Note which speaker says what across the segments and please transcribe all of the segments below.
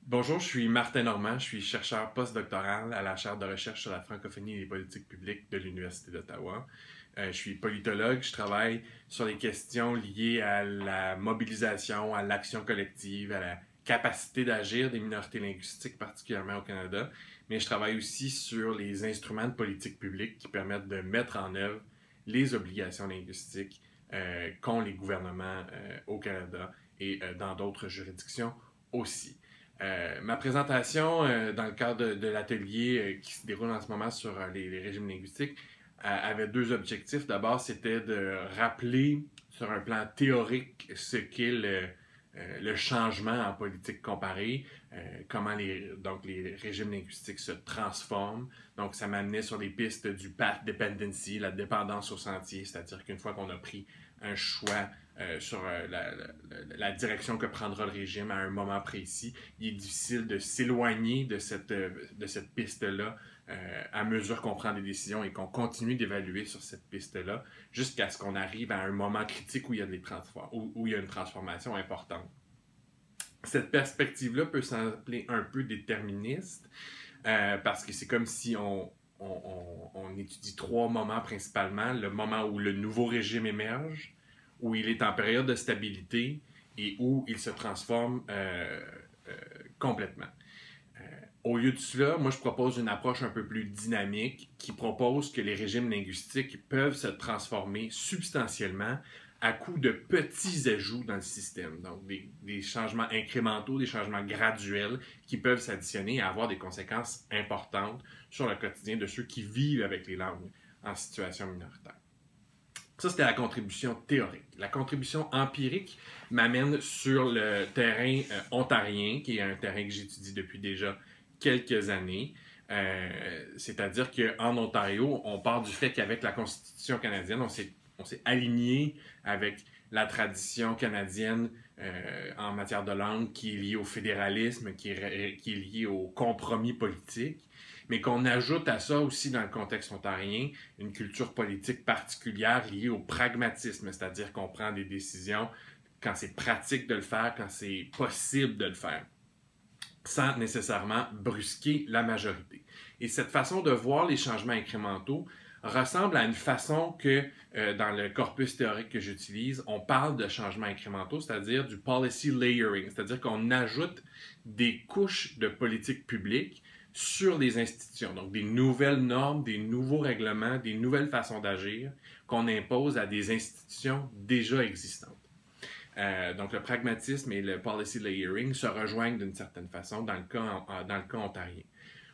Speaker 1: Bonjour, je suis Martin Normand, je suis chercheur postdoctoral à la chaire de recherche sur la francophonie et les politiques publiques de l'Université d'Ottawa. Je suis politologue, je travaille sur les questions liées à la mobilisation, à l'action collective, à la capacité d'agir des minorités linguistiques, particulièrement au Canada, mais je travaille aussi sur les instruments de politique publique qui permettent de mettre en œuvre les obligations linguistiques qu'ont les gouvernements au Canada et dans d'autres juridictions aussi. Ma présentation, dans le cadre de l'atelier qui se déroule en ce moment sur les régimes linguistiques, avait deux objectifs. D'abord, c'était de rappeler sur un plan théorique ce qu'est le changement en politique comparée, comment les régimes linguistiques se transforment. Donc, ça m'amenait sur les pistes du path dependency, la dépendance au sentier, c'est-à-dire qu'une fois qu'on a pris un choix sur la direction que prendra le régime à un moment précis, il est difficile de s'éloigner de cette piste-là à mesure qu'on prend des décisions et qu'on continue d'évaluer sur cette piste-là jusqu'à ce qu'on arrive à un moment critique où il y a où il y a une transformation importante. Cette perspective-là peut sembler un peu déterministe parce que c'est comme si on étudie trois moments principalement. Le moment où le nouveau régime émerge, où il est en période de stabilité et où il se transforme complètement. Au lieu de cela, moi je propose une approche un peu plus dynamique qui propose que les régimes linguistiques peuvent se transformer substantiellement à coup de petits ajouts dans le système. Donc des changements incrémentaux, des changements graduels qui peuvent s'additionner et avoir des conséquences importantes sur le quotidien de ceux qui vivent avec les langues en situation minoritaire. Ça, c'était la contribution théorique. La contribution empirique m'amène sur le terrain ontarien, qui est un terrain que j'étudie depuis déjà quelques années. C'est-à-dire qu'en Ontario, on part du fait qu'avec la Constitution canadienne, on s'est aligné avec la tradition canadienne en matière de langue qui est liée au fédéralisme, qui est liée au compromis politique, mais qu'on ajoute à ça aussi dans le contexte ontarien une culture politique particulière liée au pragmatisme, c'est-à-dire qu'on prend des décisions quand c'est pratique de le faire, quand c'est possible de le faire, sans nécessairement brusquer la majorité. Et cette façon de voir les changements incrémentaux ressemble à une façon que, dans le corpus théorique que j'utilise, on parle de changements incrémentaux, c'est-à-dire du policy layering, c'est-à-dire qu'on ajoute des couches de politique publique sur les institutions, donc des nouvelles normes, des nouveaux règlements, des nouvelles façons d'agir qu'on impose à des institutions déjà existantes. Donc le pragmatisme et le policy layering se rejoignent d'une certaine façon dans le cas ontarien.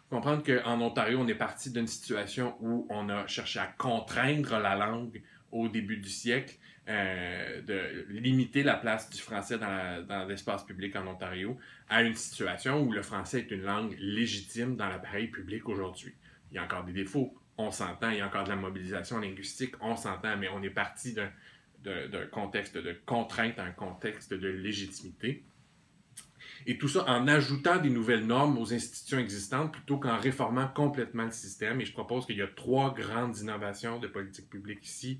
Speaker 1: Comprendre qu'en Ontario, on est parti d'une situation où on a cherché à contraindre la langue au début du siècle, de limiter la place du français dans l'espace public en Ontario, à une situation où le français est une langue légitime dans l'appareil public aujourd'hui. Il y a encore des défauts, on s'entend, il y a encore de la mobilisation linguistique, on s'entend, mais on est parti d'un contexte de contrainte à un contexte de légitimité. Et tout ça en ajoutant des nouvelles normes aux institutions existantes plutôt qu'en réformant complètement le système. Et je propose qu'il y a trois grandes innovations de politique publique ici.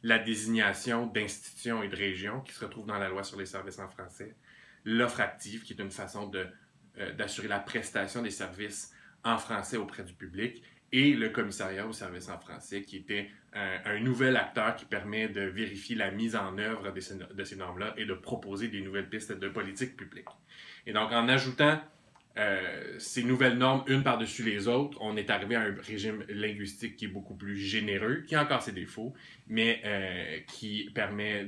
Speaker 1: La désignation d'institutions et de régions qui se retrouvent dans la loi sur les services en français. L'offre active, qui est une façon d'assurer la prestation des services en français auprès du public. Et le commissariat aux services en français, qui était un nouvel acteur qui permet de vérifier la mise en œuvre de ces normes-là et de proposer des nouvelles pistes de politique publique. Et donc, en ajoutant ces nouvelles normes une par-dessus les autres, on est arrivé à un régime linguistique qui est beaucoup plus généreux, qui a encore ses défauts, mais qui permet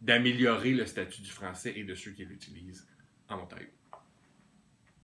Speaker 1: d'améliorer le statut du français et de ceux qui l'utilisent en Ontario.